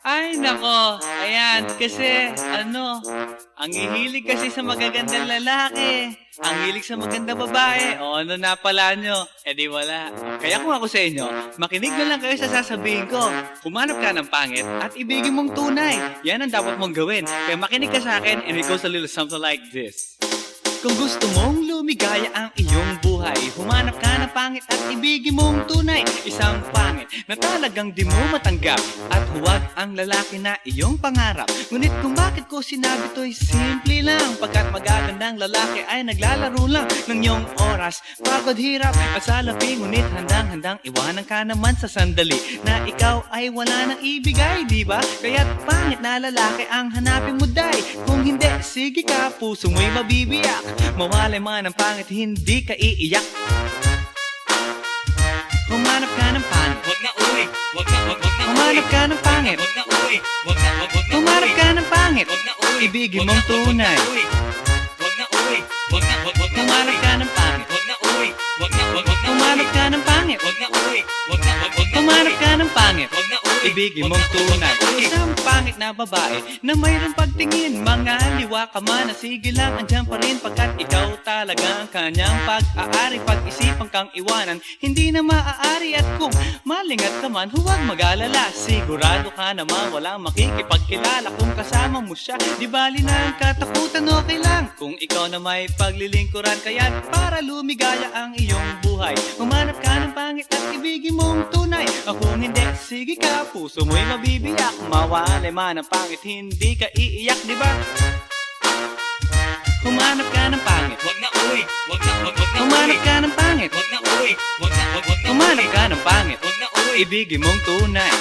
Ay nako, ayan kasi ang hihilig kasi sa magagandang lalaki, ang hilig sa magandang babae, o ano na pala nyo, di wala. Kaya kung ako sa inyo, makinig na lang kayo sa sasabihin ko. Humanap ka ng pangit at ibigin mong tunay. Yan ang dapat mong gawin. Kaya makinig ka sa akin and it goes a little something like this. Kung gusto mong lumigaya ang iyong buhay, humanap ka ng pangit at ibigin mong tunay. Isang pangit na talagang di mo matanggap, at huwag ang lalaki na iyong pangarap. Ngunit kung bakit ko sinabi to'y simple lang, pagkat magagandang lalaki ay naglalaro lang ng iyong oras, pagod, hirap at salapi. Ngunit handang-handang iwanan ka naman sa sandali na ikaw ay wala nang ibigay, diba? Kaya't pangit na lalaki ang hanapin mo, day. Kung hindi, sige ka, puso mo'y mabibiyak. Mawalay man ang pangit, hindi ka iiyak. Humanap ka ng pangit, Wag na uy, wag na humanap ka ng pangit, Wag na uy, wag na humanap ka ng pangit, Wag na uy, ibigin mong tunay. Wag na uy, wag na Humanap ka ng pangit, Wag na uy, wag na humanap ka ng pangit, Wag na uy, wag na humanap ka ng pangit, Wag na uy, ibigin mong tunay. Isang pangit na babae na mayroong pagtingin, mga liwa ka man, na sige lang, andyan pa rin, pagkat ikaw talaga ang kanyang pag-aari. Pag-isipan kang iwanan, hindi na maaari, at kung malingat ka man, huwag mag-alala. Sigurado ka naman walang makikipagkilala kung kasama mo siya. Di bali na ang katakutan, okay lang kung ikaw na may paglilingkuran. Kaya't para lumigaya ang iyong buhay, humanap ka ng pangit at ibigin mong tunay. Kung hindi, sige ka, puso mo'y mabibiyak. Mawalay man ang pangit, hindi ka iiyak, di ba? Humanap ka ng pangit, Wag na uy, wag na humanap ka ng pangit, Wag na uy, wag na humanap ka ng pangit, Wag na uy, ibigin mong tunay.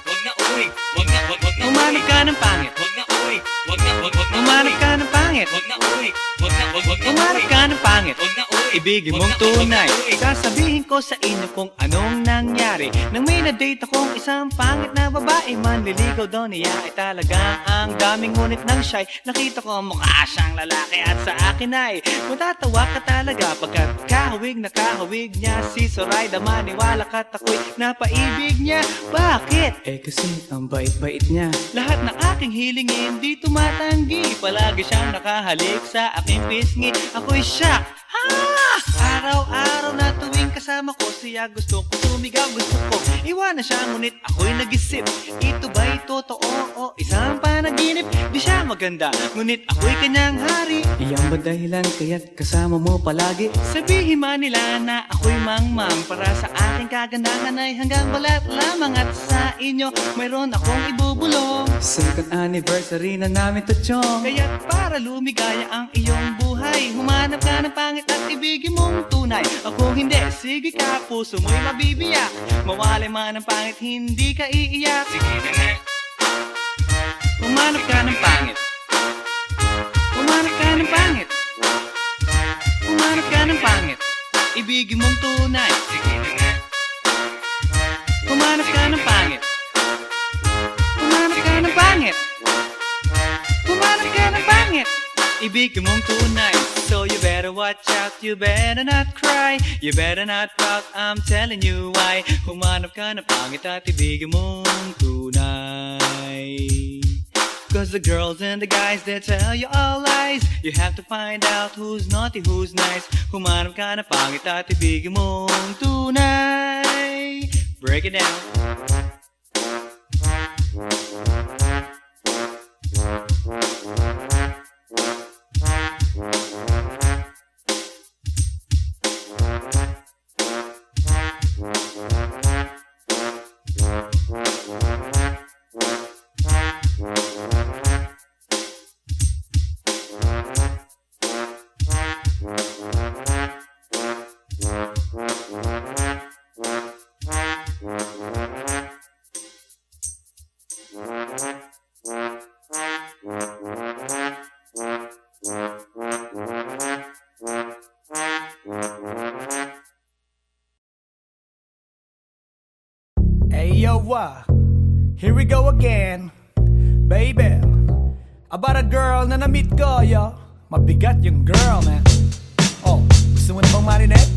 wag na uy, wag na Humanap ka ng pangit, Wag na uy, wag na humanap ka ng pangit, Wag na uy, wag na humanap ka ng pangit, Wag na uy, ibigin mong tunay. Sasabihin ko sa inyo kung anong nangyari nang may na-date akong isang pangit na babae. Manliligaw daw niya ay talaga ang daming, ngunit nang shy, nakita ko mukha siyang lalaki, at sa akin ay matatawa ka talaga, pagkat kahawig na kahawig niya si Zoraida. Maniwala ka't ako'y napaibig niya. Bakit? Kasi ang bait-bait niya. Lahat ng aking hilingin di tumatanggi, palagi siyang nakahalik sa aking pisngi. Ako'y shock. Araw-araw na tuwing kasama ko siya, gusto ko sumigaw, gusto ko iwanan siya, ngunit ako'y nag-isip, ito ba'y totoo o isang panaginip? Di siya maganda, ngunit ako'y kanyang hari. Iyan ba dahilan kaya't kasama mo palagi? Sabihin man nila na ako'y mangmang, para sa aking kagandahan ay hanggang balat lamang, at sa inyo mayroon akong ibubulong. Second anniversary na namin to, chong. Kaya't para lumigaya ang iyong buhay, humanap ka ng pangit at ibigin mong tunay. Kung hindi, sige ka, puso mo'y mabibiyak. Mawalay man ang pangit, hindi ka iiyak. Sige na nga. Humanap ka ng pangit, humanap ka ng pangit, humanap ka ng pangit, ibigin mong tunay. Sige na nga. Humanap ka ng pangit, humanap ka ng pangit, humanap ka ng pangit, ibigin mong tunay. So you better watch out, you better not cry, you better not pout, I'm telling you why. Humanap ka ng pangit at ibigin mong tunay. Cause the girls and the guys, they tell you all lies. You have to find out who's naughty, who's nice. Humanap ka ng pangit at ibigin mong tunay. Break it down. Hey yo, here we go again, baby. About a girl na na-meet ko, yo. Mabigat yung girl, man. Oh, gusto mo na bang marinig?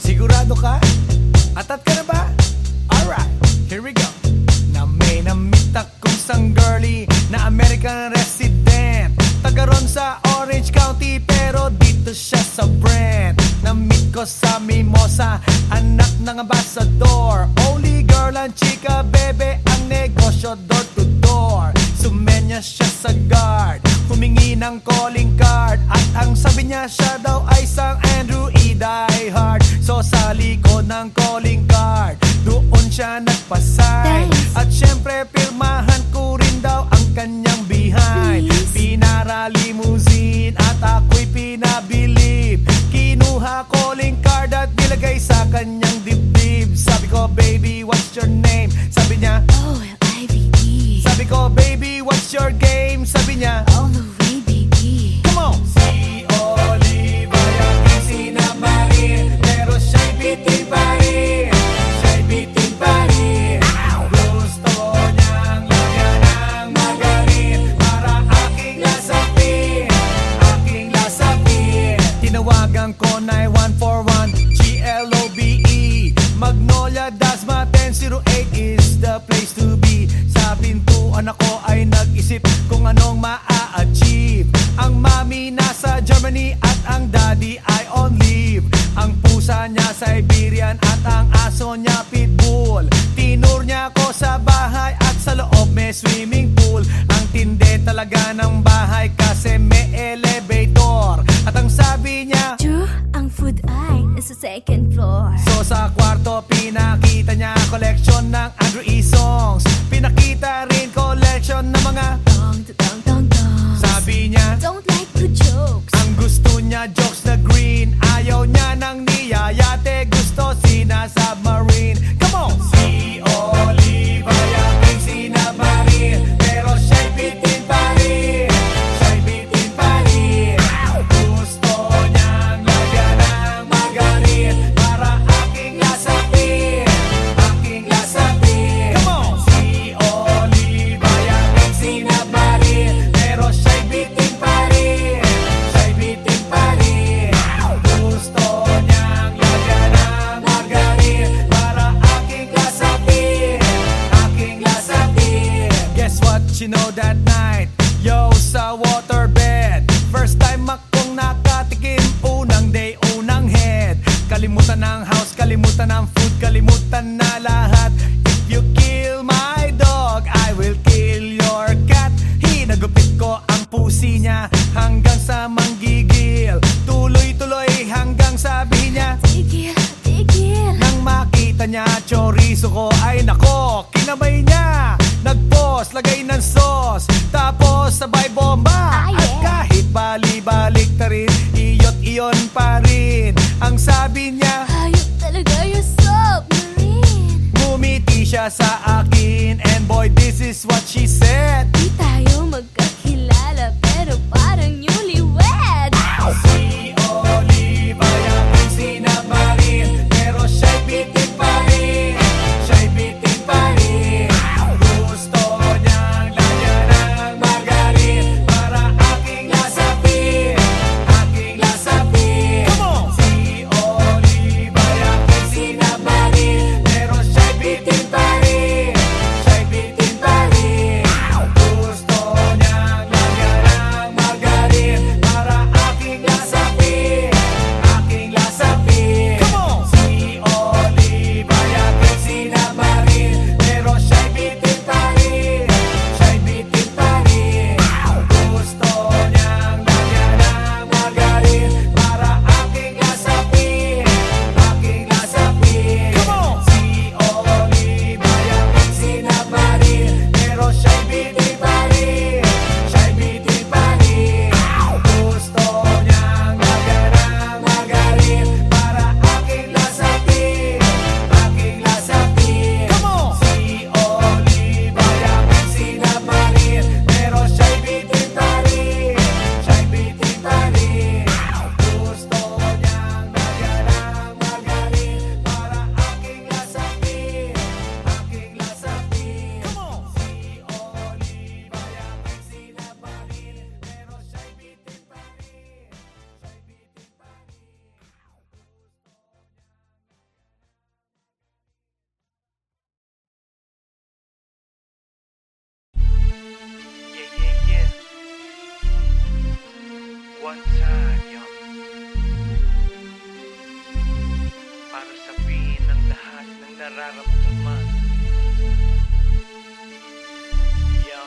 Sigurado ka? Atat ka na ba? Alright, here we go. Na may sa Brent. Na-meet ko sa Mimosa, anak ng ambasador. Only girl ang chika, bebe, ang negosyo door to door. Sumenya siya sa guard, humingi ng calling card. At ang sabi niya siya daw ay sang Andrew E. Die Hard. So sa likod ng calling card, doon siya nagpasay. At syempre pirmahan ko rin daw ang kanyang behind. Pinara limousine at ako'y pinabilib. Kinuha calling card at nilagay sa kanyang dibdib. Sabi ko, baby, what's your name? Sabi niya, OLIVE. sabi ko, baby, what's your game? Sabi niya, All the way, baby. come on! Si Olive ay aking sinamarin, pero siya'y bitin pa rin. Siya'y bitin pa rin. Gusto niyang lagyan ng magarin para aking lasapin, aking lasapin. Tinawagan ko 9141 GLOBE Magnolia, Dasma 1008 is the place to be. Sa pintuan ako ay nag-isip kung anong maa-achieve. Ang mami nasa Germany at ang daddy ay on leave. Ang pusa niya Siberian at ang aso niya Pitbull. Tinur niya ako sa bahay at sa loob may swimming pool. Ang tindi talaga ng bahay kasi may elevator. At ang sabi niya, True, ang food ay nasa second floor. so sa kwarto pinakita niya collection ng Andrew E. songs. Pinakita rin collection ng mga Dong, dong, dong, dong. sabi niya. Don't like the jokes. Ang gusto niya jokes na green, ayaw niya ng niyayate, gusto sina submarine. Come on! Si Olive ay aking sinabarin, pero siya'y bitin pa rin. Siya'y bitin pa rin. Gusto niyang lagyan ng magarin para aking lasapin, aking lasapin. Come on! Si Olive ay aking sinabarin, pero siya'y bitin pa rin. Siya'y bitin pa rin. Gusto niyang lagyan ng magarin para aking lasapin, aking lasapin. Guess what you know that night? Yo, sa waterbed, first time akong nakatikim. Unang day, unang head. Kalimutan ng house, kalimutan ng food, kalimutan na lahat. If you kill my dog, I will kill your cat. Hinagupit ko ang pusi niya hanggang sa manggigil. Tuloy-tuloy hanggang sabihin niya, Tigil, tigil. nang makita niya chorizo ko, ay nako, kinabay niya. Nag-pause, lagay ng sauce, tapos sabay bomba. Ah, yeah. At kahit bali-balik ta rin, iyot iyon pa rin. Ang sabi niya, Hayop talaga yung submarine. ngumiti siya sa akin, and boy, this is what she said. Di tayo magkakilala pero parang newlywed. Si Olive ay aking sinamarin, pero siya'y bitin pa rin. Siya'y bitin pa rin. Gusto niyang lagyan ng magarin para aking lasapin, aking lasapin. Come on! Si Olive ay aking sinamarin, pero siya'y bitin pa rin. Siya'y bitin pa rin. Gusto niyang lagyan ng magarin para aking lasapin, aking lasapin. Come on! Si Olive ay aking sinamarin, pero siya'y bitin pa rin. Siya'y bitin pa rin. Gusto niyang lagyan ng magarin para aking lasapin, aking lasapin. Come on! Si Olive ay aking sinamarin, pero siya'y bitin pa rin. Siya'y bitin pa rin. Gusto niyang lagyan ng magarin para aking lasapin, aking lasapin. Come on! Si Olive ay aking sinamarin, pero siya'y bitin pa rin. Siya'y bitin pa rin. Gusto niyang lagyan ng magarin para aking lasapin, aking lasapin. Come on! Si Olive ay aking sinamarin, pero siya'y bitin pa rin. Siya'y bitin pa rin. Yeah, yeah, yeah. One time, yo. nararamdaman. Yo,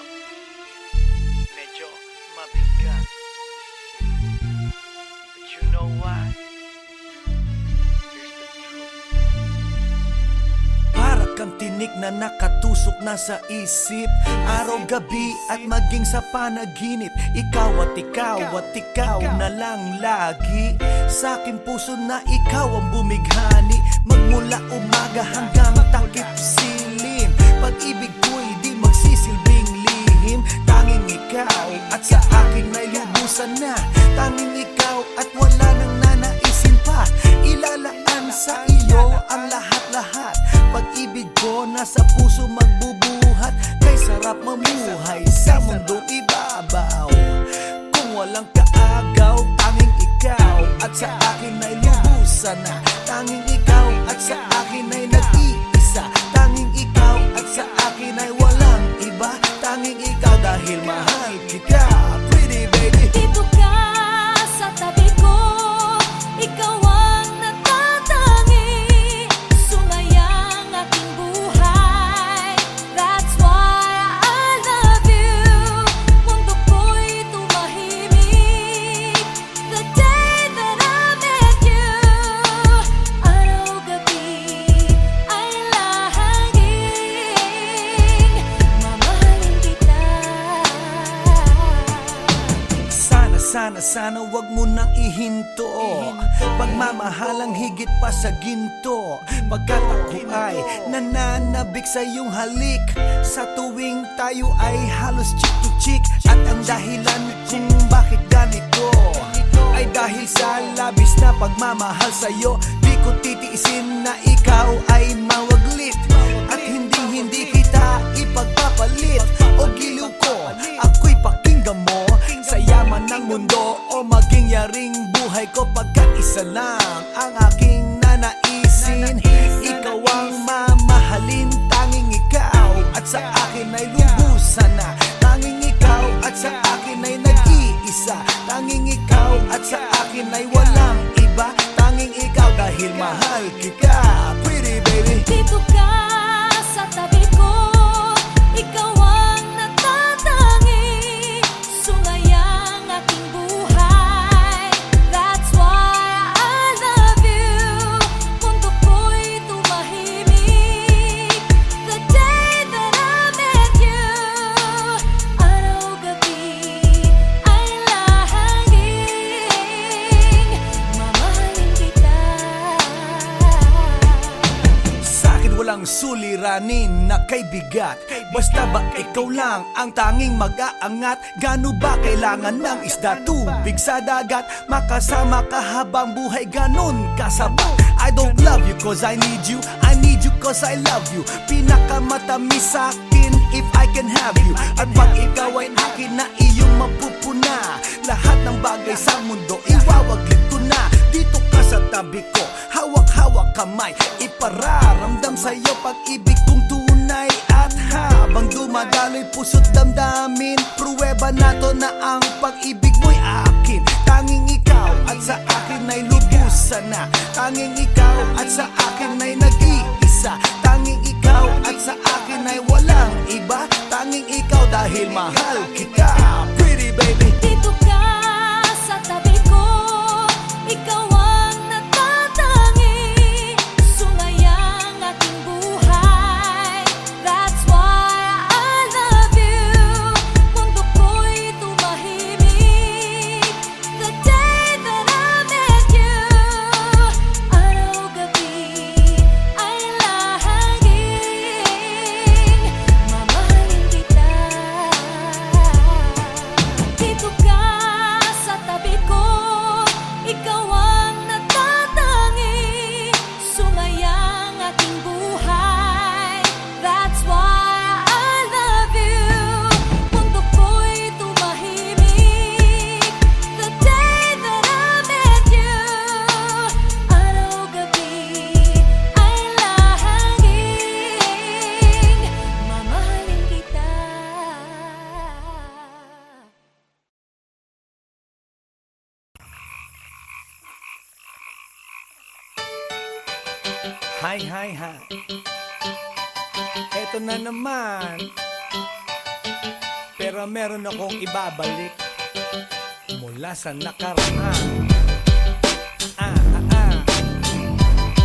medyo mabigat. But you know what? Here's the truth. Para kang tinik na nakatusok na sa isip, araw-gabi at maging sa panaginip. Ikaw at ikaw at ikaw na lang lagi. Sa aking puso na ikaw ang bumighani, magmula umaga hanggang takip silim. Pag-ibig ko'y di magsisilbing lihim. Tanging ikaw at sa akin ay lubusan na. Tanging ikaw at wala nang nanaisin pa. Ilalaan sa iyo ang lahat-lahat. Pag-ibig ko nasa puso magbubuhat. Kay sarap mamuhay sa mundong ibabaw. Kung walang kaagaw, tanging ikaw at sa akin ay lubusan na. Tanging ikaw at sa akin ay nag-iisa. Tanging ikaw at sa akin ay walang iba. Tanging ikaw dahil mahal kita, pretty baby. Dito ka sa tabi ko, ikaw ang natatangi. Sumayang aking buhay, that's why I love you. Mundo ko'y tumahimik the day that I met you. Araw-gabi ay lahaging mamahalin kita. Sana wag mo nang ihinto. Pagmamahalang higit pa sa ginto. Pagkat ako ay nananabik sa iyong halik. Sa tuwing tayo ay halos chick to chick. At ang dahilan kung bakit ganito ay dahil sa labis na pagmamahal sa'yo. Di ko titiisin na ikaw ay mawaglit. At hindi kita ipagpapalit. O giliw ko, ako'y pakinggan mo. Sa yaman ng mundo o maging yaring buhay ko. Pagkat isa lang ang aking nanaisin. Ikaw ang mamahalin. Tanging ikaw at sa akin ay lubusan na. Tanging ikaw at sa akin ay nag-iisa. Tanging ikaw at sa akin ay walang iba. Tanging ikaw dahil mahal kita, pretty baby. Dito ka sa tabi ko, ikaw ang natatangi. Sumayang aking buhay, that's why I love you. Mundo ko'y tumahimik the day that I met you. Araw-gabi ay lahaging mamahalin kita. Sa'kin walang suliranin na kay bigat. Basta ba ikaw lang ang tanging mag-aangat? Gano ba kailangan ng isda, tubig sa dagat? Makasama ka habang buhay, ganon kasabat. I don't love you cause I need you, I need you cause I love you. Pinakamatamis sa'kin if I can have you. At pag ikaw ay akin na iyong mapupuna, lahat ng bagay sa mundo iwawaglit ko na. Dito ka sa tabi ko, hawak-hawak kamay. Ipararamdam sa'yo pag-ibig kong tunay. At habang dumadaloy puso't damdamin, pruweba na to na ang pag-ibig mo'y akin. Tanging ikaw at sa akin ay lubusan na. Tanging ikaw at sa akin ay nag-iisa. Tanging ikaw at sa akin ay walang iba. Tanging ikaw dahil mahal kita, pretty baby. Dito ka sa tabi ko, ikaw ang natatangi. Sumayang aking buhay, that's why I love you. Mundo ko'y tumahimik the day that I met you. Araw-gabi ay lahaging mamahalin kita. Dito Hi, hi, hi. Eto na naman. Pero meron akong ibabalik mula sa nakaraan.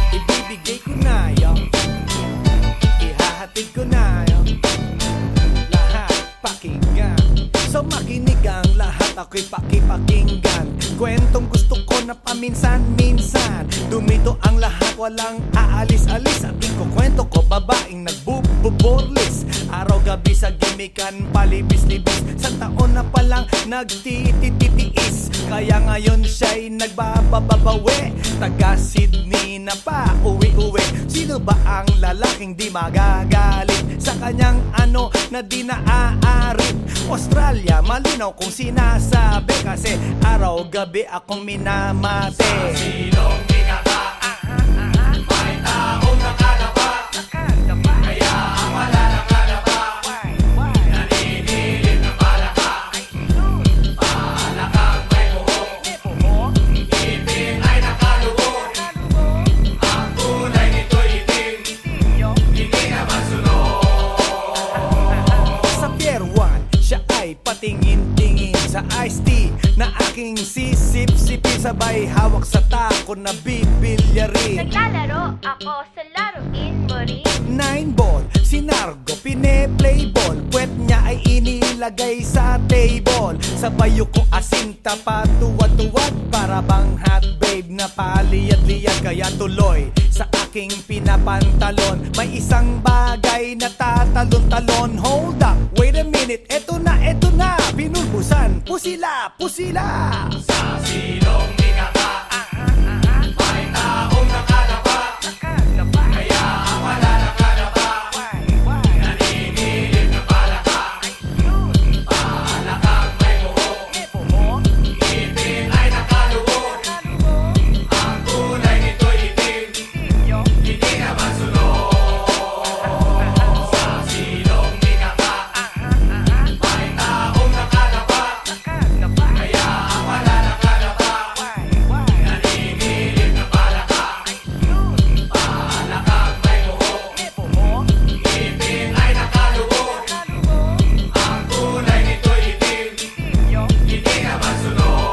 Ibibigay ko na yun. Ihahatid ko na yun. Lahat pakinggan. So makinig ang lahat, ako'y pakipakinggan. Kwentong gusto ko na paminsan-minsan. Dumito ang lahat, walang aalis-alis. At ikukwento ko, babaeng nagbububorlis. Araw-gabi sa gimikan, palibis-libis. Sa taon na palang nagtititiis. Kaya ngayon siya'y nagbababawi. Taga Sydney na pa, uwi-uwi. Sino ba ang lalaking di magagalit sa kanyang ano na di naaarit? Australia, malinaw kung sinasabi. Kasi araw-gabi akong minamate. Sa silong binaka, may taong nakadapa. Kaya ang wala nakadapa, naninilig na palaka. Palakang may buhok, ngipin ay nakalubog. Ang kulay nito'y itim, hindi na masunod. Sa Pier 1, siya ay patingin-tingin sa iced tea na aking sisip-sipin. Sabay hawak sa tako na bibilyarin. Naglalaro ako sa laruin mo rin. 9 ball, si Nargo pine-playball. Puwet niya ay inilagay sa table. Sabay ko asinta patuwad-tuwad. Para bang hot babe na paliyad-liyad. Kaya tuloy sa aking pinapantalon may isang bagay na tatalon-talon. Hold up, wait a minute, eto na, binulbusan, pusila, pusila. Sa silong binaka, may taong nakadapa. Kaya ang wala nakadapa, naninilig na palaka. Palakang may buhok, ngipin ay nakalubog. Ang kulay nito'y itim, hindi na masunod. Sa silong binaka, may taong nakadapa. Kaya ang wala nakadapa, naninilig na palaka. Palakang may buhok, ngipin ay nakalubog. Ang kulay nito'y itim, hindi na masunod.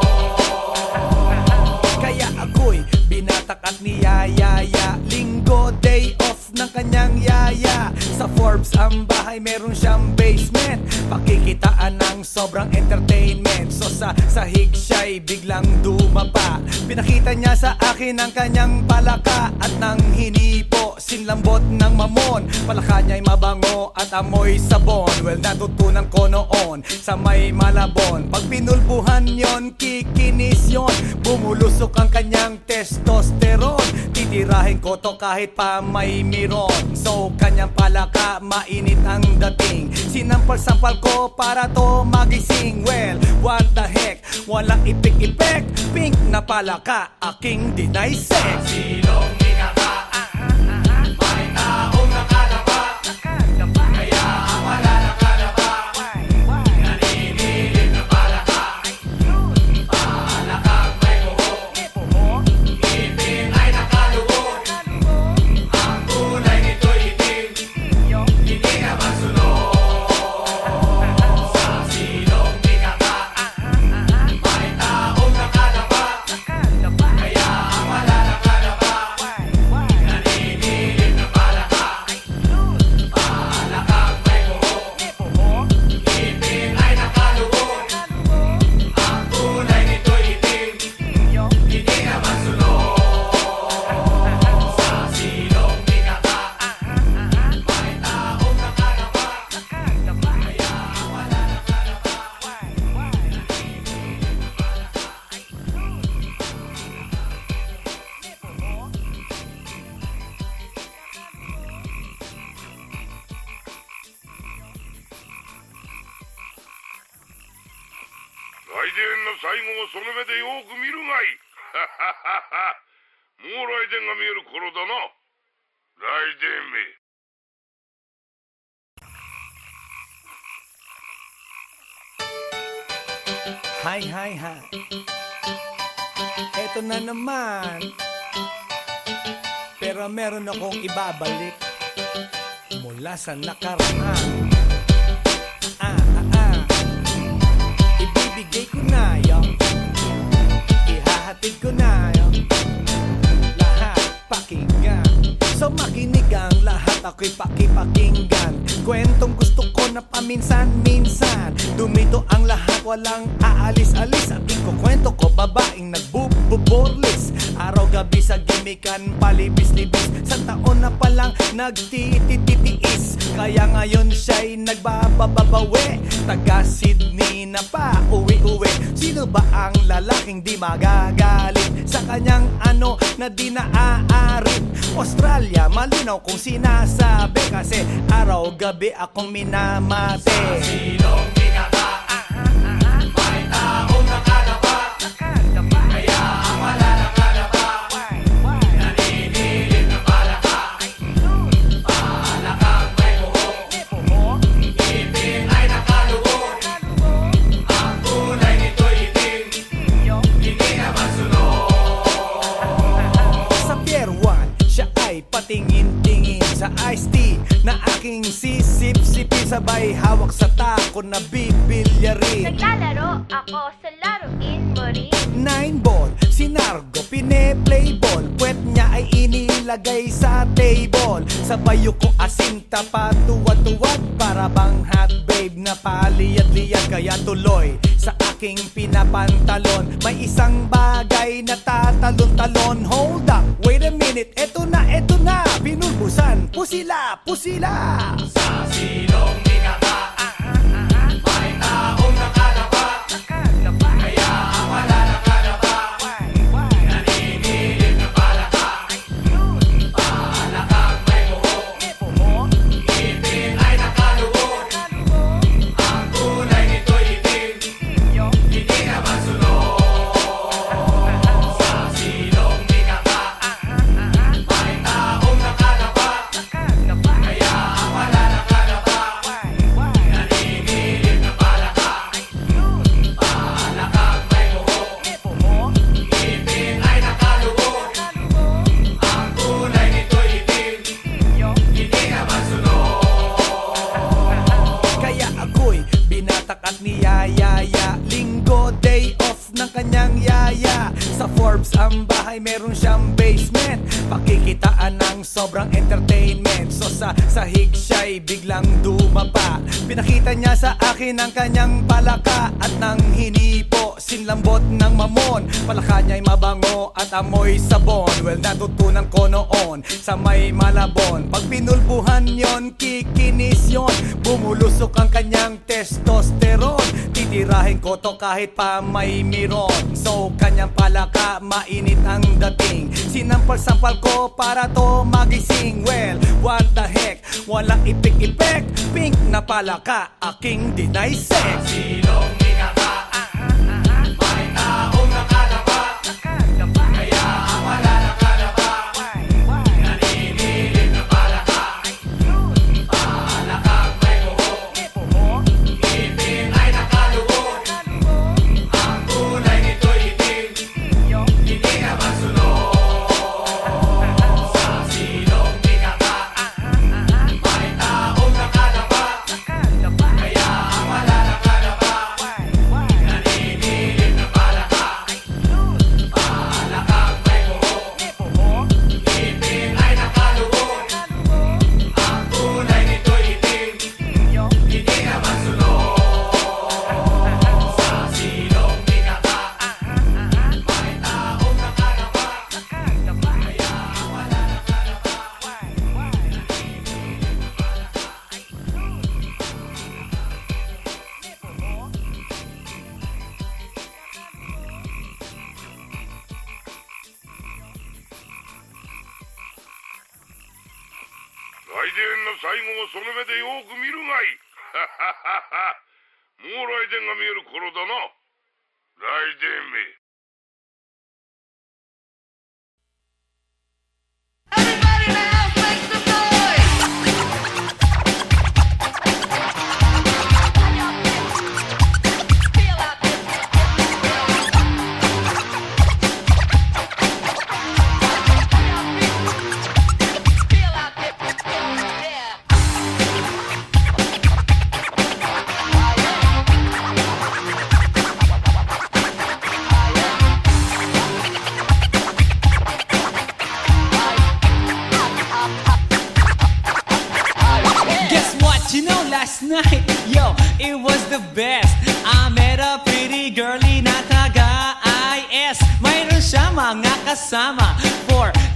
Kaya ako'y binatak at niyayaya. Linggo, day off ng kanyang yaya. Sa Forbes ang bahay, meron siyang basement. Pakikitaan ng sobrang entertainment. So sa sahig siya'y biglang dumapa. Pinakita niya sa akin ang kanyang palaka. At nang hinipo, sinlambot ng mamon. Palaka niya'y mabango at amoy sabon. Well, natutunan ko noon sa may Malabon. Pag pinulbuhan yon, kikinis yon. Bumulusok ang kanyang testosterone. Titirahin ko to kahit pa may miron. So kanyang palaka, mainit ang dating. Sinampal-sampal ko para to magising. Well, what the heck, walang ipik-ipek. Pink na palaka, aking deny sex. Silong binaka, may taong nakadapa. Kaya ang wala nakadapa, naninilig na palaka. Palakang may buhok, ngipin ay nakalubog. Ang kulay nito'y itim, hindi na masunod. Sa silong binaka, may taong nakadapa. Kaya ang wala nakadapa, naninilig na palaka. Palakang may buhok, ngipin ay nakalubog. Ang kulay nito'y itim, hindi na masunod. Sa silong binaka, may taong nakadapa. Kaya ang wala nakadapa,来電の最後をその目でよく見るがいい。もう来電が見える頃だな。来電め。Hi, hi, hi. Eto na naman. Pero Pero meron akong ibabalik mula sa nakaraan. Ibibigay ko na yun, ihahatid ko na yun, lahat pakinggan. So makinig ang lahat, ako'y pakipakinggan. Kwentong gusto ko na paminsan-minsan. Dumito ang lahat, walang aalis-alis. At ikukwento ko, babaeng nagbububorlis. Araw-gabi sa gimikan, palibis-libis. Sa taon na palang nagtititiis. Kaya ngayon siya'y nagbababawi. Taga Sydney na pa, uwi-uwi. Sino ba ang lalaking di magagalit sa kanyang ano na di naaarit? Australia, malinaw kung sinasabi, kasi araw-gabi akong minamate. Sa silong bigata, may taong nakadapa, kaya ang wala nakadapa, naninilig na palaka. Palakang may buhok, ngipin ay nakalubog, ang kulay nito'y itim, hindi na masunod. Sa Pier 1, siya ay patingin-tingin sa iced tea na aking sisip-sipin, sabay hawak sa tako na bibilyarin. Naglalaro ako sa laruin mo rin. 9-ball, si Nargo pine-playball, puwet niya ay inilagay sa table. Sabay ko asinta patuwad-tuwad, para bang hot babe na paliyad-liyad. Kaya tuloy sa aking pinapantalon, may isang bagay na tatalon-talon. Hold up, wait a minute, eto na, binulbusan, pusila. Sa silong bigata, may taong nakadapa, kaya ang wala nakadapa, naninilig na palaka. Palakang may buhok, ngipin ay nakalubog, ang kulay nito'y itim, hindi na masunod. Sa silong bigata, may taong nakadapa, kaya ang wala nakadapa, naninilig na palaka. Palakang may buhok, ngipin ay nakalubog, ang kulay nito'y itim, hindi na masunod. Kaya ako'y binatak at niyayaya, linggo day off ng kanyang yaya. Sa Forbes ang bahay, meron siyang basement, pakikitaan ng sobrang entertainment. So sa sahig siya'y biglang dumapa, pinakita niya sa akin ang kanyang palaka. At nang hinipo, sinlambot ng mamon, palaka niya'y mabango at amoy sabon. Well, natutunan ko noon sa may Malabon, pag pinulbuhan yon, kikinis yon, bumulusok ang kanyang testosterone. Titirahin ko to kahit pa may miron. So kanyang palaka, mainit ang dating, sinampal-sampal ko para to magising. Well, what the heck, walang ipik-ipek, pink na palaka, aking deny sex. Silong bigata, may taong nakadapa, kaya ang wala nakadapa, naninilig na palaka. Palakang may buhok, ngipin ay nakalubog, ang kulay nito'y itim, hindi na masunod. Sa silong bigata, may taong nakadapa, kaya ang wala nakadapa, naninilig na palaka. Palakang may buhok, ngipin ay nakalubog, ang kulay nito'y itim, hindi na masunod. Sa silong bigata, may taong nakadapa, kaya ang wala nakadapa,来電の最後をその目でよく見るがいい。もう来電が見える頃だな。来電め。But you know last night, yo, it was the best. I met a pretty girlie na taga-IS. Mayroon siya mga kasama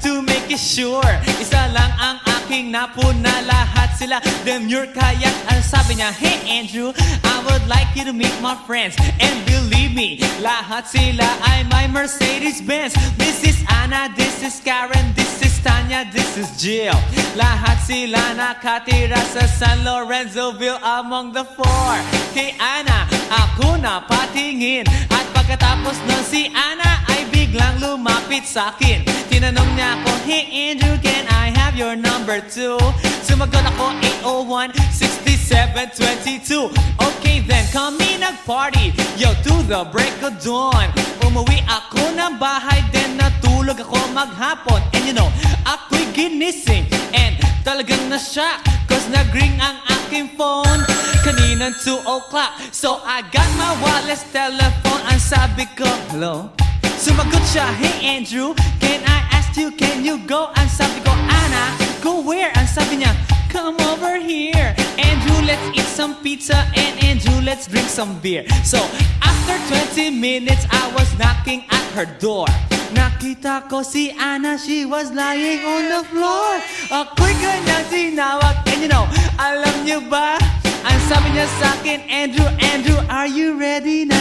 to make it sure. Isa lang ang aking napuna, lahat sila demure. Kaya ang sabi niya, hey Andrew, I would like you to meet my friends. And believe me, lahat sila ay my Mercedes-Benz. This is Anna, this is Karen, this is Tanya, this is Jill. Lahat sila nakatira sa San Lorenzoville among the four. Kay Anna, ako na patingin. At pagkatapos nun si Anna ay biglang lumapit sa akin. Tinanong niya ako, hey Andrew, can I have your number too? Sumagot ako, 801-6722. Okay then, kami nag-party, yo, to the break of dawn. Umuwi ako ng bahay, then natulog ako maghapon. And you know, ako'y ginising, and talagang na-shock, cause nag-ring ang aking phone kaninang 2 o'clock. So I got my wireless telephone, ang sabi ko, hello? Sumagot siya, hey Andrew, can I ask you, can you go? Ang sabi ko, Anna, go where? Ang sabi niya, come over here. Andrew, let's eat some pizza, and Andrew, let's drink some beer. So after 20 minutes, I was knocking at her door. Nakita ko si Anna, she was lying on the floor. Ako'y kanyang tinawag, and you know, alam niyo ba? Ang sabi niya sa akin, Andrew, Andrew, are you ready na?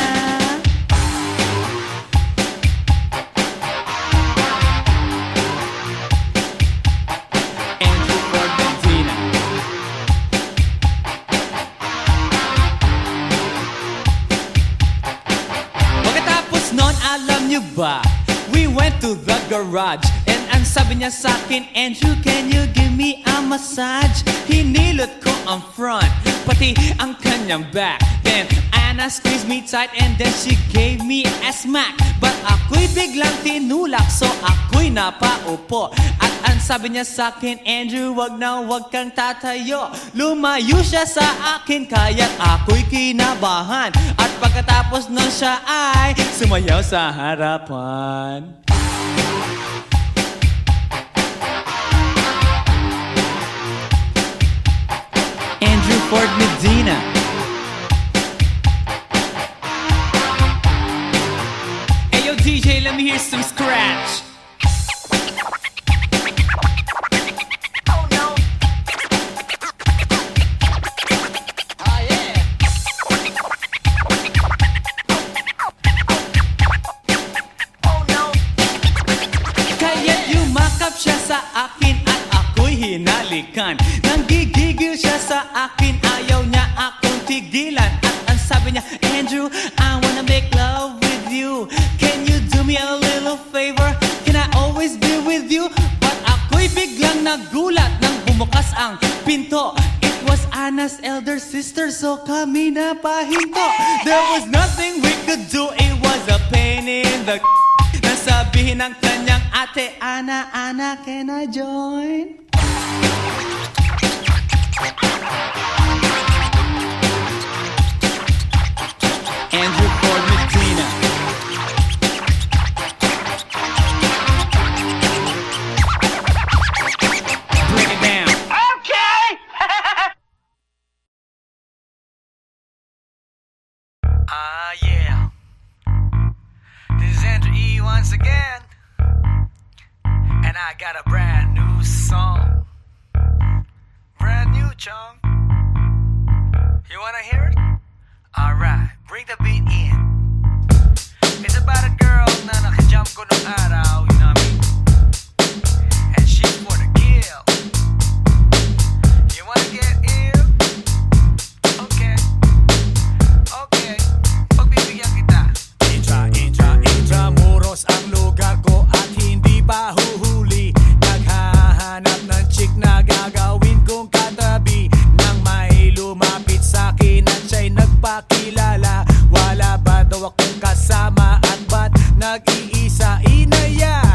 Andrew Ford Medina. Pagkatapos nun, alam niyo ba? We went to the garage, and ang sabi niya sa akin, Andrew, can you give me a massage? Hinilot ko ang front, pati ang kanyang back. Then Anna squeezed me tight, and then she gave me a smack. But ako'y biglang tinulak, so ako'y napaupo. At ang sabi niya sa akin, Andrew, wag na wag kang tatayo. Lumayo siya sa akin, kaya ako'y kinabahan. At pagkatapos nun siya ay sumayaw sa harapan. Andrew Ford Medina. Hey yo DJ, let me hear some scratch. Oh no. Ah yeah. Oh no. Kaya't yumakap siya sa akin at ako'y hinalikan. Nanggigigil siya sa akin, ayaw niya akong tigilan. At ang sabi niya, Andrew, I wanna make love with you. Can you do me a little favor? Can I always be with you? But ako'y biglang nagulat nang bumukas ang pinto. It was Anna's elder sister, so kami na pahinto. There was nothing we could do, it was a pain in the nasabihin ng kanyang ate, Anna, Anna, can I join? Andrew Ford Medina. Break it down. Okay. Yeah. This is Andrew E once again. And I got a brand new song. Brand new, chong. You wanna hear it? Alright, bring the beat in. It's about a girl na nakajump ko nung araw, you know what I mean? And she's for the kill. You wanna get ill? Okay. Okay. Pagbibigyan kita. Intramuros ang lugar ko at hindi pa huhuli. Naghahanap ng chick na gagawin kong katabi. Nang may lumapit sa'kin at siya'y nagpakilala. Wala ba daw akong kasama at ba't nag-iisa inaya?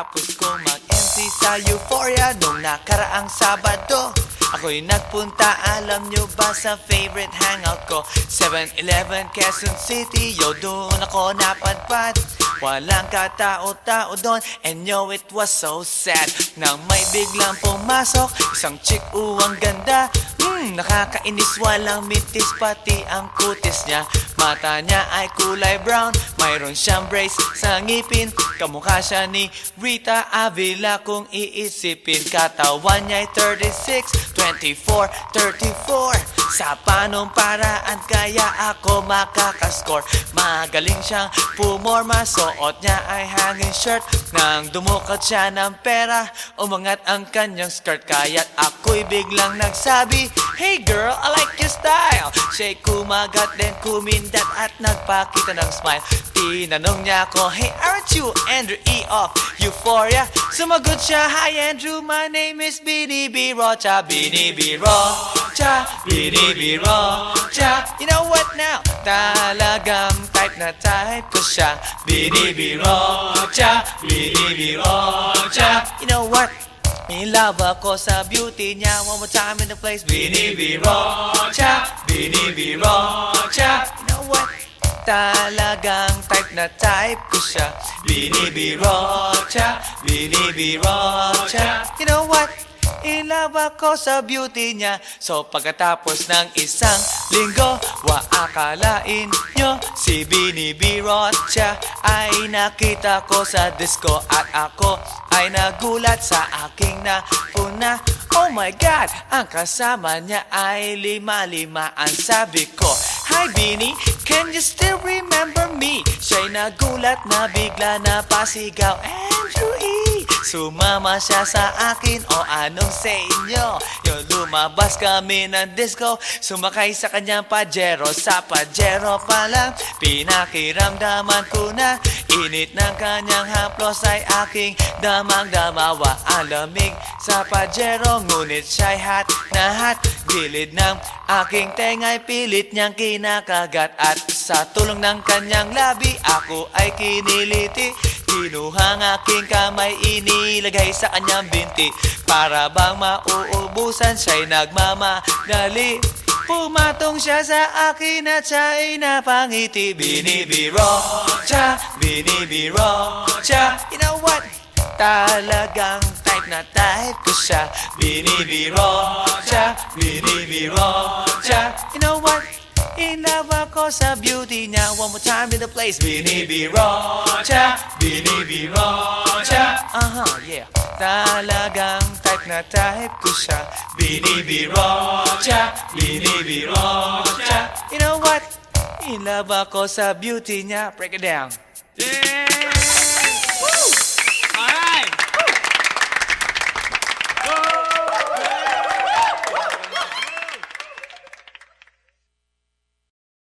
Pagkatapos kong mag-MC sa Euphoria nung nakaraang Sabado, ako'y nagpunta, alam nyo ba, sa favorite hangout ko, 7-Eleven, Quezon City. Yo, doon ako napadpad, walang katao-tao doon, and yo, it was so sad nang may biglang pumasok isang chick, ang ganda. Nakakainis, walang mintis, pati ang kutis niya. Mata niya ay kulay brown, mayroon siyang brace sa ngipin. Kamukha siya ni Rita Avila kung iisipin. Katawan niya ay 36, 24, 34. Sa panong paraan kaya ako makakaskor? Magaling siyang pumorma, suot niya ay hanging shirt. Nang dumukat siya ng pera, umangat ang kanyang skirt. Kaya't ako'y biglang nagsabi, "Hey girl, I like your style." Siya'y kumagat, then kumindat at nagpakita ng smile. Tinanong niya ako, "Hey, aren't you Andrew E. of Euphoria?" Sumagot siya, "Hi Andrew, my name is Bini B. Rocha." Bini B. Rocha, Bini B. Rocha. You know what now? Talagang type na type ko siya. Bini B. Rocha, Bini B. Rocha. You know what? In love ako sa beauty niya. One more time in the place. Bini B. Rocha, Bini B. Rocha. You know what? Talagang type na type ko siya. Bini B. Rocha, Bini B. Rocha. You know what? In love ako sa beauty niya. So pagkatapos ng isang linggo, akalain nyo si Bini B. Rocha ay nakita ko sa disco, at ako ay nagulat sa aking napuna. Oh my God, ang kasama niya ay lima-lima. Ang sabi ko, "Hi Bini, can you still remember me?" Siya'y nagulat na bigla na pasigaw, "Andrew E." Sumama siya sa akin, o anong sa inyo? Yung lumabas kami ng disco, sumakay sa kanyang Pajero. Sa Pajero pa lang, pinakiramdaman ko na init ng kanyang haplos ay aking damang-damawa. Ang lamig sa Pajero, ngunit siya'y hot na hot. Gilid ng aking tenga'y pilit niyang kinakagat, at sa tulong ng kanyang labi, ako ay kiniliti. Kinuha ang aking kamay, inilagay sa kanyang binti. Para bang mauubusan, siya'y nagmamadali. Pumatong siya sa akin at siya'y napangiti. Bini B. Rocha, Bini B. Rocha. You know what? Talagang type na type ko siya. Bini B. Rocha, Bini B. Rocha. You know what? In love ako sa beauty niya. One more time in the place. Bini B. Rocha, Bini B. Rocha. Yeah. Talagang type na type ko siya. Bini B. Rocha, Bini B. Rocha. You know what? In love ako sa beauty niya. Break it down. Yeah!